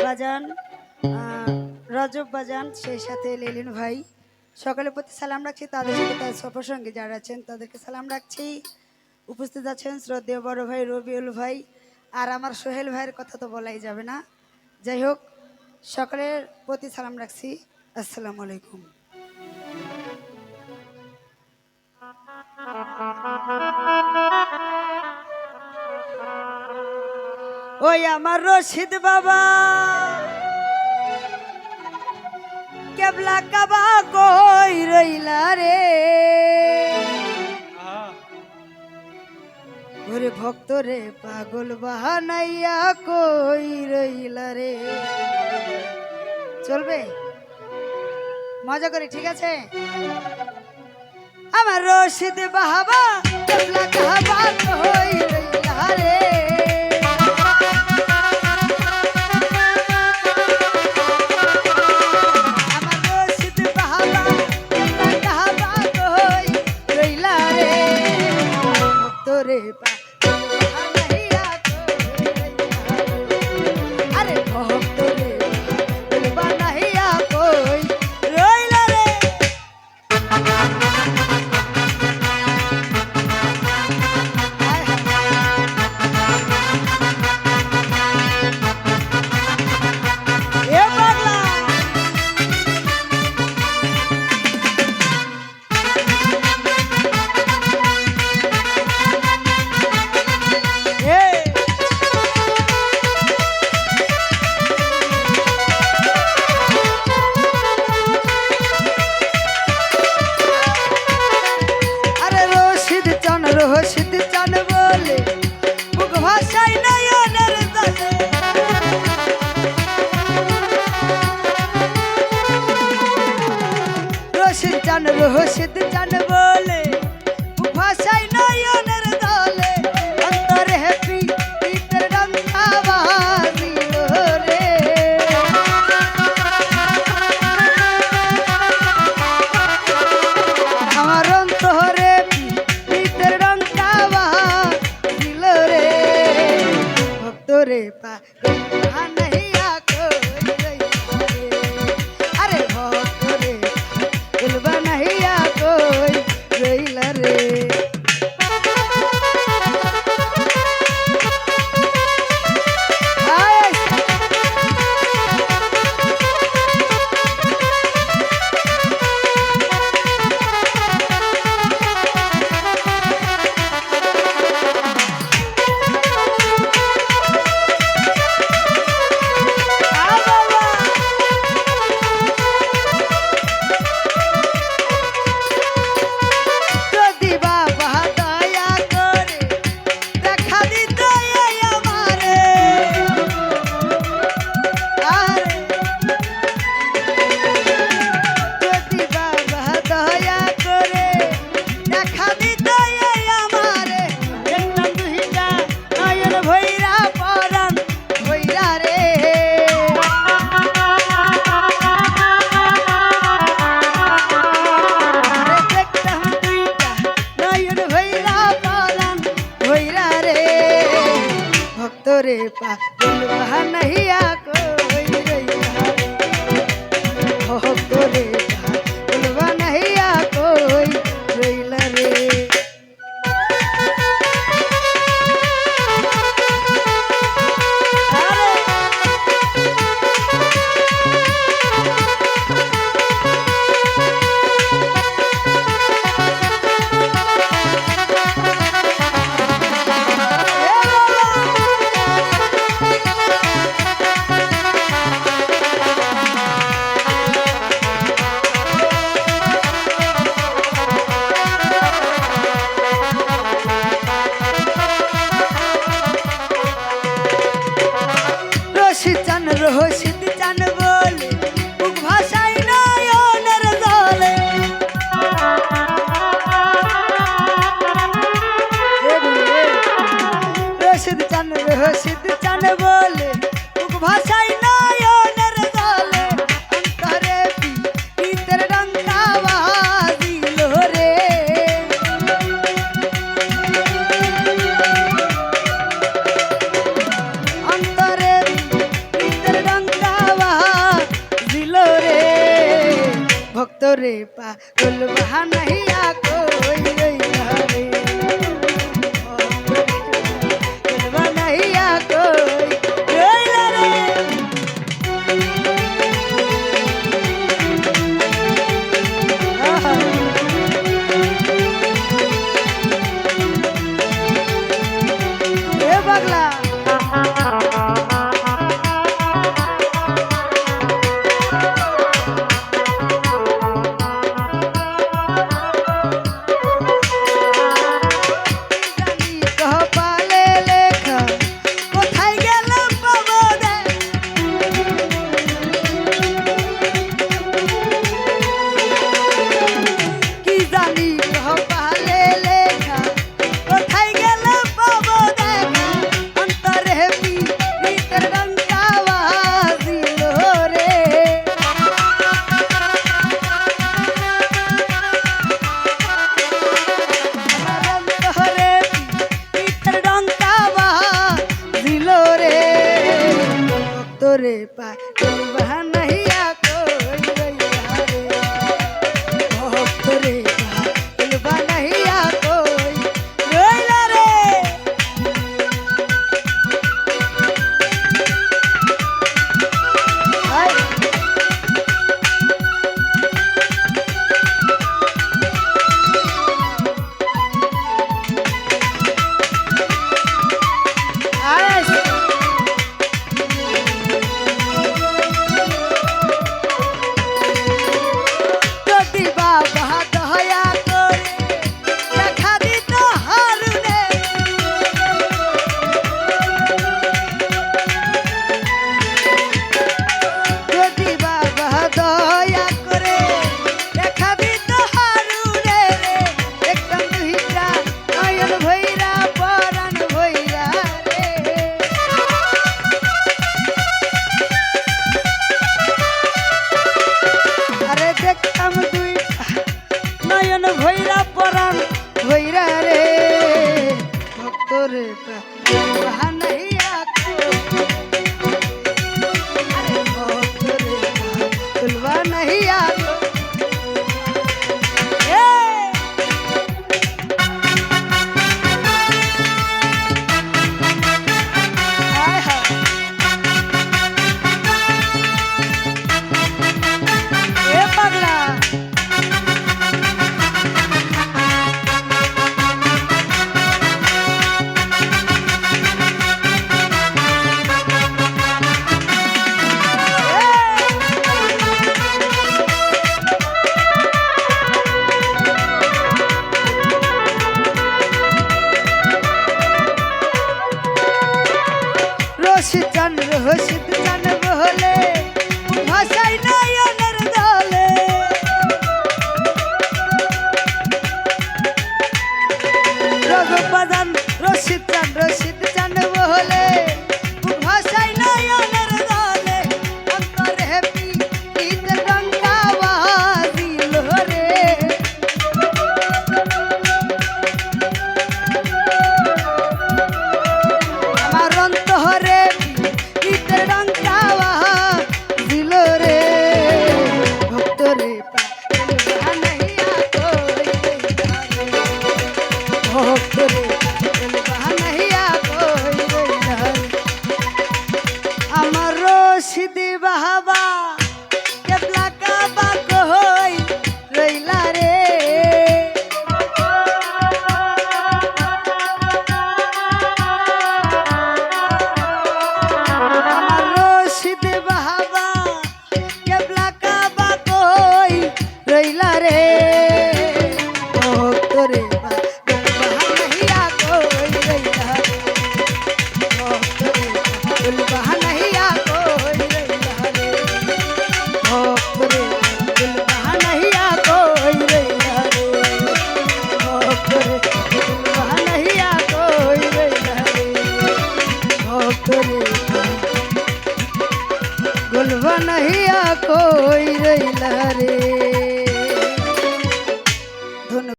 বাজান রজব বাজান, সেই সাথে লেলিন ভাই, সকলের প্রতি সালাম রাখছি। তাদের সাথে তার সফরসঙ্গী যারা আছেন তাদেরকে সালাম রাখছি। উপস্থিত আছেন শ্রদ্ধেয় বড় ভাই রবিউল ভাই, আর আমার সোহেল ভাইয়ের কথা তো বলাই যাবে না। যাই হোক, সকলের প্রতি সালাম রাখছি। আসসালামু আলাইকুম। ওই আমার রশিদ বাবা কেবলা কাবা কই রইলা রে, ওরে ভক্ত রে পাগল বাহানাইয়া কই রইলা রে। চলবে, মজা করি, ঠিক আছে? আমার রশিদ বাবা কেবলা কাবা কই রইলা রে, রে বানাইয়া আরে ভক্ত রে বানাইয়া কই রইলা রে। এ পাগলা রশিদ চান বলে মুখ ভাষাই নয়নের জলে, রশিদ চান বলে মুখ ভাষাই নয়নের জলে, অন্তরে হ্যাপি পিতের ডান্তা বাজিল রে, আমার অন্তরে রে বানাইয়া কই রইলা রে, আরে ভক্ত রে বানাইয়া কই রইলা রে। রে পাগল বানাইয়া কই রইলা রে, ভক্ত রে পাগল বানাইয়া কই রইলা রে। রশিদ চান বলে মুখ ভাষাই নয়নের জলে, রশিদ চান বলে মুখ ভাষাই নয়নের জলে, অন্তরে পিতের ডান্তা বাজিল রে, অন্তরে পিতের তোরে পাগল বানাইয়া কই রইলা রে পাগল বানাইয়া কই রইলা রে এ পাগলা তোরে পাগল বানাইয়া কই রইলা রে তোরে পাগল বানাইয়া কই রইলা রে ভৈরা পরাণ ভৈরা রে ভক্তরে বাহানাইয়া ভক্তরে তুলবা নাহিয়া পাগলা রশিদ চান